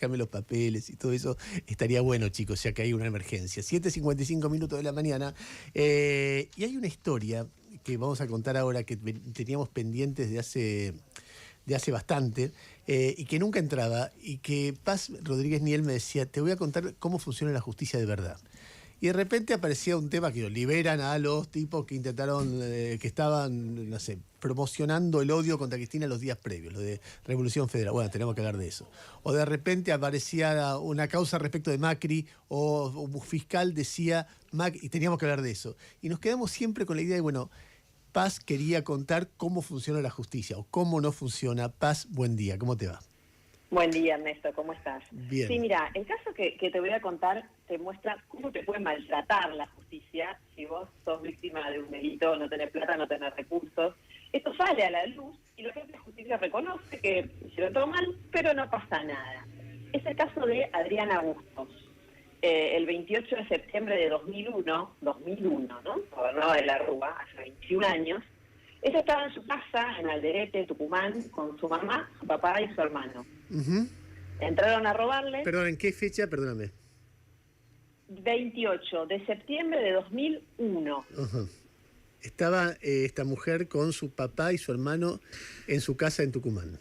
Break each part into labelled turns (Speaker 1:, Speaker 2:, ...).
Speaker 1: Buscarme los papeles y todo eso, estaría bueno, chicos, ya que hay una emergencia. 7:55 de la mañana. Y hay una historia que vamos a contar ahora que teníamos pendientes de hace bastante y que nunca entraba, y que Paz Rodríguez Niel me decía: te voy a contar cómo funciona la justicia de verdad. Y de repente aparecía un tema que liberan a los tipos que intentaron, que estaban, no sé, promocionando el odio contra Cristina los días previos, lo de Revolución Federal. Bueno, tenemos que hablar de eso. O de repente aparecía una causa respecto de Macri, o un fiscal decía Macri, y teníamos que hablar de eso. Y nos quedamos siempre con la idea de, bueno, Paz quería contar cómo funciona la justicia, o cómo no funciona. Paz, buen día, ¿cómo te va?
Speaker 2: Buen día, Ernesto, ¿cómo estás?
Speaker 1: Bien.
Speaker 2: Sí, mira, el caso que te voy a contar te muestra cómo te puede maltratar la justicia si vos sos víctima de un delito, no tenés plata, no tenés recursos. Esto sale a la luz y la propia justicia reconoce que hicieron todo mal, pero no pasa nada. Es el caso de Adriana Bustos. El 28 de septiembre de 2001, ¿no? Gobernadora de la Rúa, hace 21 años. Ella estaba en su casa, en Alderete, Tucumán, con su mamá, su papá y su hermano. Entraron a robarle.
Speaker 1: Perdón, ¿en qué fecha? Perdóname.
Speaker 2: 28 de septiembre de 2001.
Speaker 1: Ajá. Estaba esta mujer con su papá y su hermano en su casa en Tucumán.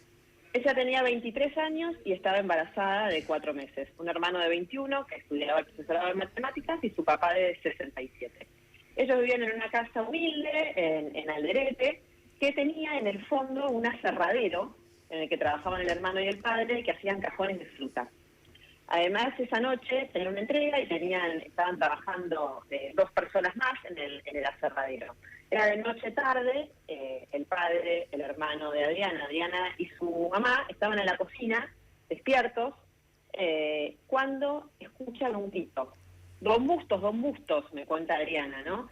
Speaker 2: Ella tenía 23 años y estaba embarazada de 4 meses. Un hermano de 21 que estudiaba el profesorado de matemáticas y su papá de 67. Ellos vivían en una casa humilde, en Alderete, que tenía en el fondo un aserradero en el que trabajaban el hermano y el padre, que hacían cajones de fruta. Además, esa noche tenían una entrega y estaban trabajando 2 personas más en el aserradero. Era de noche tarde, el padre, el hermano de Adriana y su mamá estaban en la cocina, despiertos, cuando escuchan un grito. Don Bustos, me cuenta Adriana, ¿no?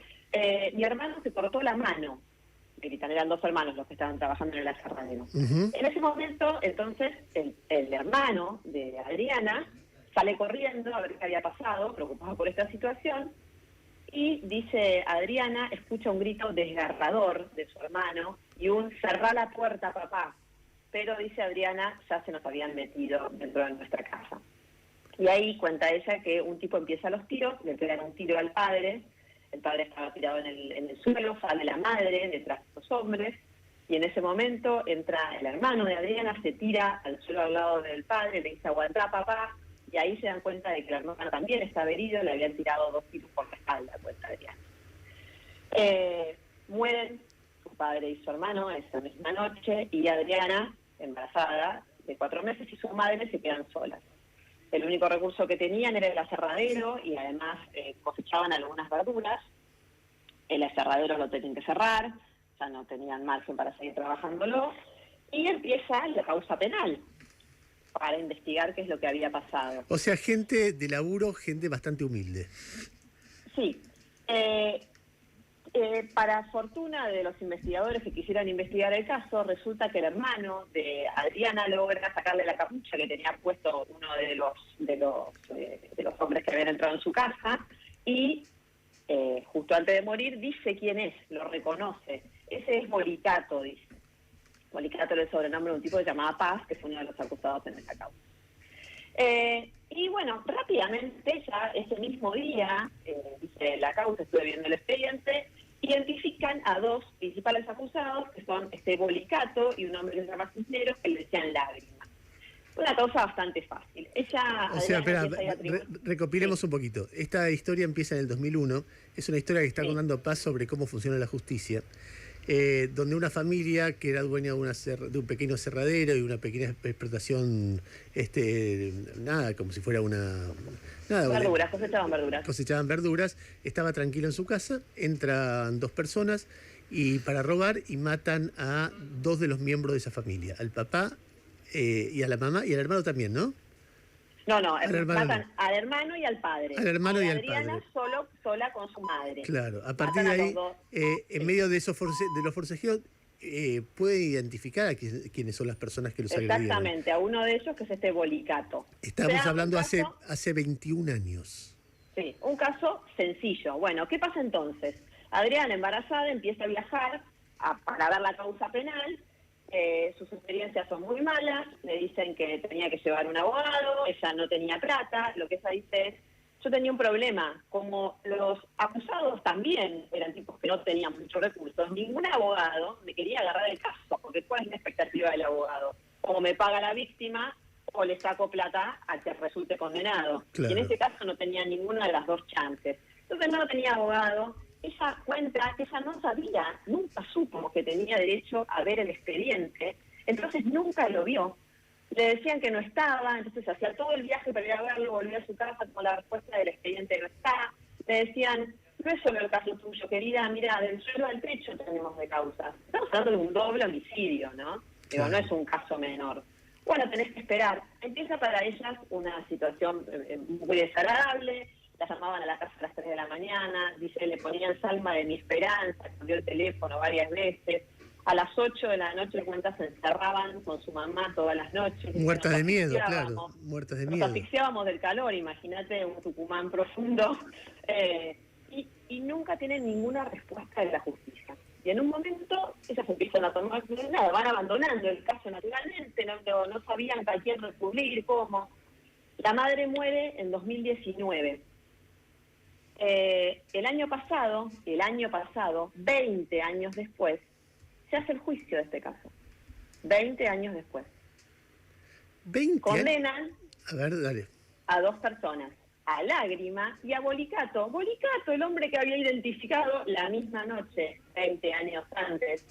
Speaker 2: Mi hermano se cortó la mano. Gritan, eran 2 hermanos los que estaban trabajando en el aserradero. En ese momento, entonces, el hermano de Adriana sale corriendo a ver qué había pasado, preocupado por esta situación, y dice Adriana, escucha un grito desgarrador de su hermano y un cerrá la puerta, papá. Pero, dice Adriana, ya se nos habían metido dentro de nuestra casa. Y ahí cuenta ella que un tipo empieza los tiros, le pegan un tiro al padre, el padre estaba tirado en el suelo, sale la madre detrás de los hombres, y en ese momento entra el hermano de Adriana, se tira al suelo al lado del padre, le dice aguantá, papá, y ahí se dan cuenta de que el hermano también estaba herido, le habían tirado 2 tiros por la espalda, cuenta Adriana. Mueren su padre y su hermano esa misma noche, y Adriana, embarazada de 4 meses, y su madre se quedan solas. El único recurso que tenían era el aserradero y además cosechaban algunas verduras. El aserradero lo tenían que cerrar, ya no tenían margen para seguir trabajándolo. Y empieza la causa penal para investigar qué es lo que había pasado.
Speaker 1: O sea, gente de laburo, gente bastante humilde.
Speaker 2: Sí. Para fortuna de los investigadores que quisieran investigar el caso, resulta que el hermano de Adriana logra sacarle la capucha que tenía puesto uno de los hombres que habían entrado en su casa y justo antes de morir dice quién es, lo reconoce. Ese es Bolicato, dice. Bolicato era el sobrenombre de un tipo que se llamaba Paz, que fue uno de los acusados en esa causa. Y bueno, rápidamente, ya ese mismo día, dice la causa, estuve viendo el expediente, identifican a 2 principales acusados, que son Bolicato y un hombre que se llama Cisneros, que le decían Lágrimas. Una causa bastante fácil.
Speaker 1: O sea, espera, recopilemos un poquito. Esta historia empieza en el 2001, es una historia que está contando Paz sobre cómo funciona la justicia. Donde una familia que era dueña de un pequeño aserradero y una pequeña explotación, como si fuera
Speaker 2: verduras,
Speaker 1: cosechaban verduras, estaba tranquilo en su casa, entran 2 personas para robar y matan a 2 de los miembros de esa familia, al papá y a la mamá y al hermano también, ¿no?
Speaker 2: No, matan al hermano y al padre.
Speaker 1: Al hermano y al
Speaker 2: Adriana
Speaker 1: padre.
Speaker 2: sola con su madre.
Speaker 1: Claro, a partir de ahí, en medio de los forcejeos, puede identificar a quiénes son las personas que los agredieron.
Speaker 2: Exactamente, a uno de ellos que es Bolicato.
Speaker 1: Estamos hablando hace 21 años.
Speaker 2: Sí, un caso sencillo. Bueno, ¿qué pasa entonces? Adriana, embarazada, empieza a viajar para ver la causa penal sus experiencias son muy malas, le dicen que tenía que llevar un abogado, ella no tenía plata, lo que ella dice es, yo tenía un problema, como los acusados también eran tipos que no tenían muchos recursos, ningún abogado me quería agarrar el caso, porque ¿cuál es la expectativa del abogado? O me paga la víctima o le saco plata a que resulte condenado.
Speaker 1: Claro.
Speaker 2: Y en ese caso no tenía ninguna de las dos chances. Entonces no tenía abogado. Ella cuenta que ella no sabía, nunca supo que tenía derecho a ver el expediente, entonces nunca lo vio. Le decían que no estaba, entonces hacía todo el viaje para ir a verlo, volvía a su casa con la respuesta del expediente no está. Le decían, no es solo el caso tuyo, querida, mira, del suelo al techo tenemos de causa. Estamos hablando de un doble homicidio, ¿no? Digo, no es un caso menor. Bueno, tenés que esperar. Empieza para ellas una situación muy desagradable. La llamaban a la casa a las 3 de la mañana, dice, le ponían Salma de mi esperanza, cambió el teléfono varias veces. A las 8 de la noche, cuenta, se encerraban con su mamá todas las noches.
Speaker 1: Muertas de miedo, claro. Muertas de miedo.
Speaker 2: Nos asfixiábamos del calor, imagínate un Tucumán profundo. Y nunca tienen ninguna respuesta de la justicia. Y en un momento ellas empiezan a tomar nada, van abandonando el caso naturalmente, no sabían a quién recurrir, cómo. La madre muere en 2019. El año pasado, 20 años después, se hace el juicio de este caso. 20 años después.
Speaker 1: 20
Speaker 2: condenan
Speaker 1: a ver, dale.
Speaker 2: A 2 personas, a Lágrima y a Bolicato. Bolicato, el hombre que había identificado la misma noche, 20 años antes,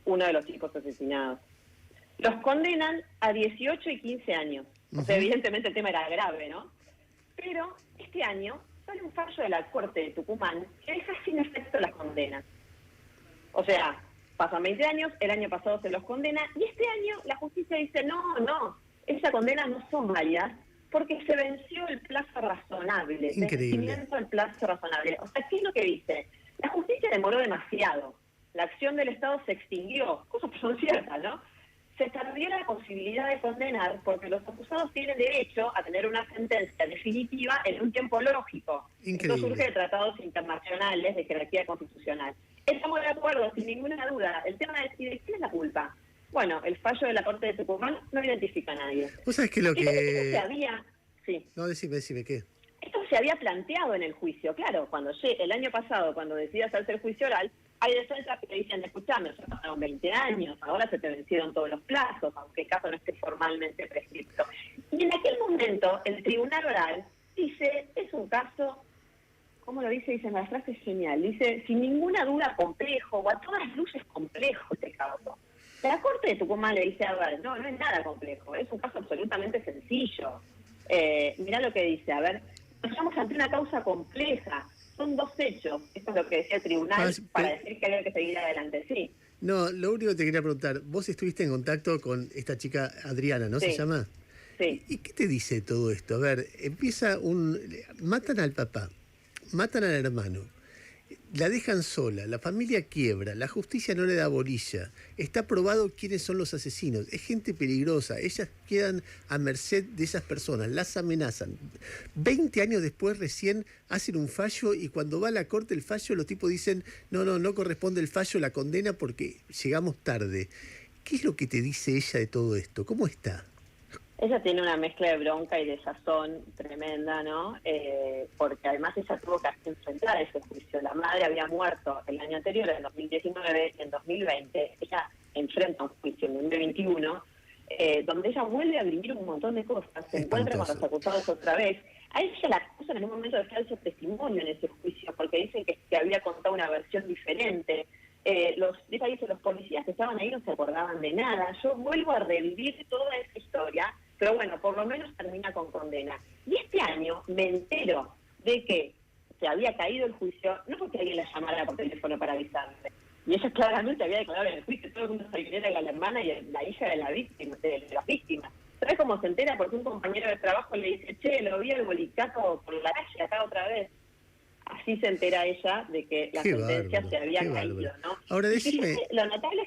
Speaker 2: uno de los chicos asesinados. Los condenan a 18 y 15 años. O sea, evidentemente el tema era grave, ¿no? Pero este año sale un fallo de la Corte de Tucumán que deja sin efecto la condena. O sea, pasan 20 años, el año pasado se los condena, y este año la justicia dice, no, esa condena no son válidas porque se venció el plazo razonable.
Speaker 1: Increíble.
Speaker 2: El plazo razonable. O sea, ¿qué es lo que dice? La justicia demoró demasiado. La acción del Estado se extinguió, cosas que son ciertas, ¿no? Se perdió la posibilidad de condenar porque los acusados tienen derecho a tener una sentencia definitiva en un tiempo lógico.
Speaker 1: Increíble.
Speaker 2: Esto surge de tratados internacionales de jerarquía constitucional. Estamos de acuerdo, sin ninguna duda. El tema es, ¿y de quién es la culpa? Bueno, el fallo de la Corte de Tucumán no identifica a nadie.
Speaker 1: ¿Vos sabés que lo que...?
Speaker 2: Esto se había... Sí.
Speaker 1: No, decime, ¿qué?
Speaker 2: Esto se había planteado en el juicio. Claro, el año pasado, cuando decidió hacerse el juicio oral, hay defensas que dicen, escuchame, ya pasaron 20 años, ahora se te vencieron todos los plazos, aunque el caso no esté formalmente prescripto. Y en aquel momento, el tribunal oral dice, es un caso, ¿cómo lo dice? Dice, la frase es genial, dice, sin ninguna duda complejo, o a todas luces complejo este caso. La Corte de Tucumán le dice, a ver, no es nada complejo, es un caso absolutamente sencillo. Mirá lo que dice, a ver, nos estamos ante una causa compleja, son 2 hechos, esto es lo que decía el tribunal para decir que había que seguir adelante, sí.
Speaker 1: No, lo único que te quería preguntar, vos estuviste en contacto con esta chica Adriana, ¿no se llama?
Speaker 2: Sí.
Speaker 1: ¿Y qué te dice todo esto? A ver, matan al papá, matan al hermano, la dejan sola, la familia quiebra, la justicia no le da bolilla, está probado quiénes son los asesinos, es gente peligrosa, ellas quedan a merced de esas personas, las amenazan. 20 años después recién hacen un fallo y cuando va a la corte el fallo los tipos dicen no corresponde el fallo, la condena porque llegamos tarde. ¿Qué es lo que te dice ella de todo esto? ¿Cómo está?
Speaker 2: Ella tiene una mezcla de bronca y de sazón tremenda, ¿no? Porque además ella tuvo que enfrentar ese juicio. La madre había muerto el año anterior, en 2019, en 2020. Ella enfrenta un juicio en 2021, donde ella vuelve a vivir un montón de cosas. Se encuentra con los acusados otra vez. A ella la acusan en un momento de falso testimonio en ese juicio, porque dicen que había contado una versión diferente. Los policías que estaban ahí no se acordaban de nada. Yo vuelvo a revivir toda esa historia, pero bueno, por lo menos termina con condena. Y este año me entero de que se había caído el juicio, no porque alguien la llamara por teléfono para avisarle. Y ella claramente había declarado en el juicio, todo el mundo sabía que era la hermana y la hija de la víctima, de las víctimas. ¿Sabes cómo se entera? Porque un compañero de trabajo le dice, che, lo vi al Bolicato por la calle acá otra vez. Así se entera ella de que la sentencia se había caído, ¿no?
Speaker 1: Ahora decime...
Speaker 2: Fíjate, lo notable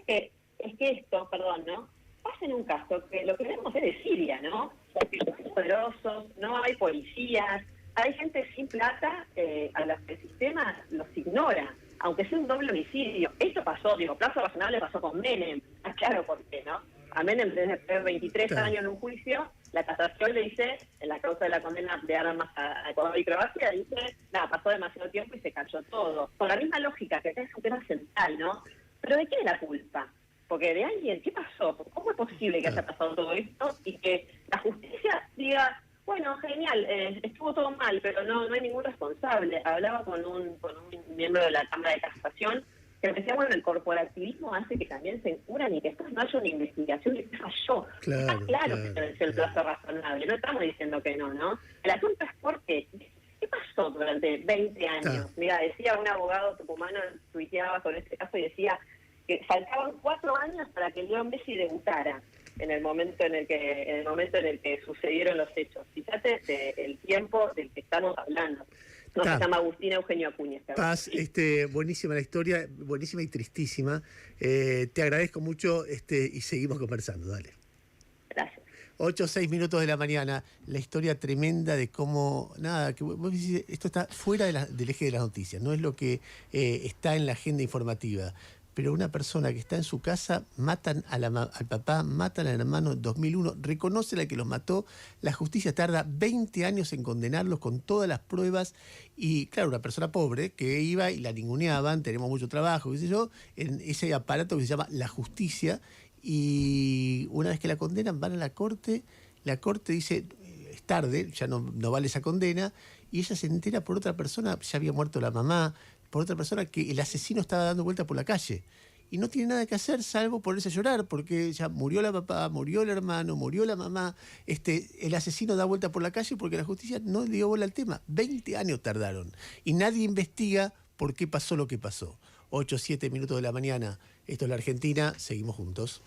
Speaker 2: es que esto, ¿no? Pasa en un caso que lo que vemos es de Siria, ¿no? Hay poderosos, no hay policías, hay gente sin plata a los que el sistema los ignora, aunque sea un doble homicidio. Esto pasó, plazo razonable pasó con Menem. claro por qué, ¿no? A Menem, desde tener 23
Speaker 1: Claro.
Speaker 2: años en un juicio, la casación le dice, en la causa de la condena de armas a Ecuador y Croacia, dice, nada, pasó demasiado tiempo y se cayó todo. Con la misma lógica, que acá es un tema central, ¿no? Pero ¿de quién es la culpa? Porque de alguien, ¿qué pasó? ¿Cómo es posible que haya pasado todo esto y que la justicia diga, bueno, genial, estuvo todo mal, pero no hay ningún responsable? Hablaba con un miembro de la Cámara de Casación que me decía, bueno, el corporativismo hace que también se encuran y que después no haya una investigación de qué falló.
Speaker 1: Claro,
Speaker 2: Está claro
Speaker 1: claro,
Speaker 2: que debe ser el plazo razonable, no estamos diciendo que no. El asunto es porque, ¿qué pasó durante 20 años?
Speaker 1: Está.
Speaker 2: Mira, decía un abogado tucumano, tuiteaba con este caso y decía que faltaban 4 años para que Leo Messi debutara en el momento en el que sucedieron los hechos. Fíjate el tiempo del que estamos hablando. No, se llama Agustín Eugenio Acuña.
Speaker 1: Paz, buenísima la historia, buenísima y tristísima. Te agradezco mucho y seguimos conversando, dale.
Speaker 2: Gracias.
Speaker 1: 8 o 6 minutos de la mañana, la historia tremenda de cómo, nada, que vos decís, esto está fuera del eje de las noticias, no es lo que está en la agenda informativa. Pero una persona que está en su casa, matan al papá, matan al hermano en 2001, reconocen al que los mató, la justicia tarda 20 años en condenarlos con todas las pruebas y, claro, una persona pobre que iba y la ninguneaban, tenemos mucho trabajo, qué sé yo, en ese aparato que se llama la justicia, y una vez que la condenan van a la corte dice, es tarde, ya no vale esa condena, y ella se entera por otra persona, ya había muerto la mamá, por otra persona, que el asesino estaba dando vuelta por la calle. Y no tiene nada que hacer salvo ponerse a llorar, porque ya murió la papá, murió el hermano, murió la mamá. El asesino da vuelta por la calle porque la justicia no le dio bola al tema. 20 años tardaron. Y nadie investiga por qué pasó lo que pasó. 8 o 7 minutos de la mañana. Esto es la Argentina. Seguimos juntos.